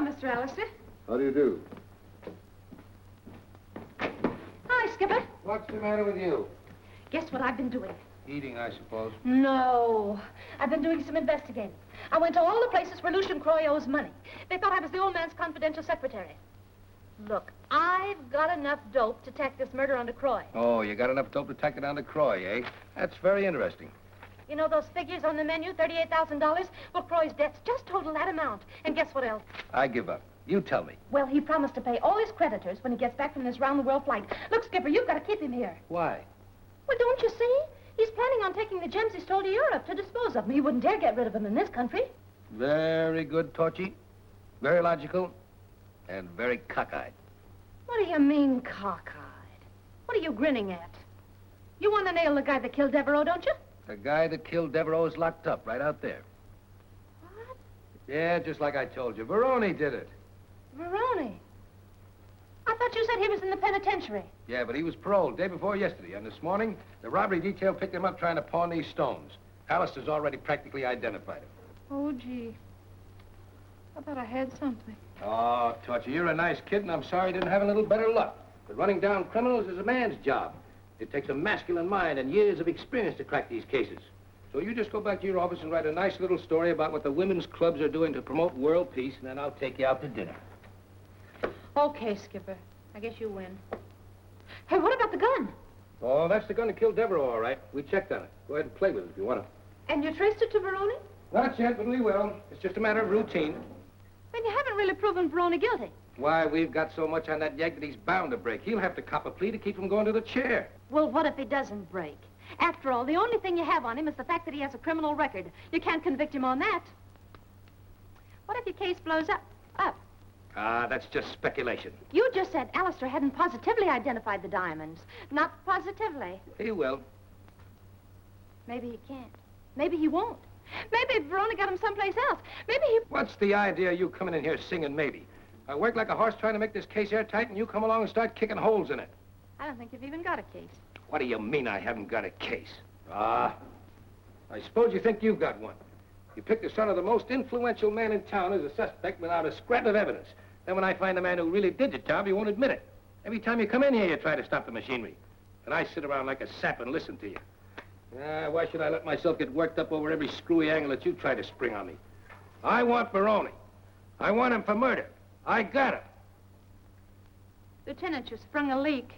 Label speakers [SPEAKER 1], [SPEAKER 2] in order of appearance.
[SPEAKER 1] Mr. Alistair.
[SPEAKER 2] How do you do?
[SPEAKER 1] Hi, Skipper.
[SPEAKER 3] What's the matter with you?
[SPEAKER 1] Guess what I've been doing?
[SPEAKER 3] Eating, I suppose.
[SPEAKER 1] No. I've been doing some investigating. I went to all the places where Lucian Croy owes money. They thought I was the old man's confidential secretary. Look, I've got enough dope to tack this murder onto Croy.
[SPEAKER 3] Oh, you got enough dope to tack it down to Croy, eh? That's very interesting.
[SPEAKER 1] You know those figures on the menu, $38,000? Well, Croy's debts just total that amount. And guess what else?
[SPEAKER 3] I give up. You tell me.
[SPEAKER 1] Well, he promised to pay all his creditors when he gets back from this round-the-world flight. Look, Skipper, you've got to keep him here.
[SPEAKER 3] Why?
[SPEAKER 1] Well, don't you see? He's planning on taking the gems he stole to Europe to dispose of them. He wouldn't dare get rid of them in this country.
[SPEAKER 3] Very good, Torchy. Very logical. And very cockeyed.
[SPEAKER 1] What do you mean, cockeyed? What are you grinning at? You want to nail the guy that killed Devereaux, don't you?
[SPEAKER 3] The guy that killed Devereaux is locked up right out there.
[SPEAKER 1] What?
[SPEAKER 3] Yeah, just like I told you. Veroni did it.
[SPEAKER 1] Veroni? I thought you said he was in the penitentiary.
[SPEAKER 3] Yeah, but he was paroled day before yesterday. And this morning, the robbery detail picked him up trying to pawn these stones. Alistair's already practically identified him.
[SPEAKER 1] Oh, gee. I thought I had something.
[SPEAKER 3] Oh, Torchy, you're a nice kid, and I'm sorry you didn't have a little better luck. But running down criminals is a man's job. It takes a masculine mind and years of experience to crack these cases. So you just go back to your office and write a nice little story about what the women's clubs are doing to promote world peace, and then I'll take you out to dinner.
[SPEAKER 1] Okay, Skipper. I guess you win. Hey, what about the gun?
[SPEAKER 3] Oh, that's the gun that killed Devereaux, all right. We checked on it. Go ahead and play with it if you want to.
[SPEAKER 1] And you traced it to Veroni?
[SPEAKER 3] Not yet, but we will. It's just a matter of routine.
[SPEAKER 1] Then you haven't really proven Veroni guilty.
[SPEAKER 3] Why, we've got so much on that yank that he's bound to break. He'll have to cop a plea to keep from going to the chair.
[SPEAKER 1] Well, what if he doesn't break? After all, the only thing you have on him is the fact that he has a criminal record. You can't convict him on that. What if your case blows up?
[SPEAKER 3] Ah, that's just speculation.
[SPEAKER 1] You just said Alistair hadn't positively identified the diamonds. Not positively.
[SPEAKER 3] He will.
[SPEAKER 1] Maybe he can't. Maybe he won't. Maybe Veroni got him someplace else. Maybe he...
[SPEAKER 3] What's the idea of you coming in here singing maybe? I work like a horse trying to make this case airtight, and you come along and start kicking holes in it.
[SPEAKER 1] I don't think you've even got a case.
[SPEAKER 3] What do you mean I haven't got a case? Ah, I suppose you think you've got one. You picked the son of the most influential man in town as a suspect without a scrap of evidence. Then when I find the man who really did the job, you won't admit it. Every time you come in here, you try to stop the machinery. And I sit around like a sap and listen to you. Why should I let myself get worked up over every screwy angle that you try to spring on me? I want Veroni. I want him for murder. I got him.
[SPEAKER 1] Lieutenant, you sprung a leak.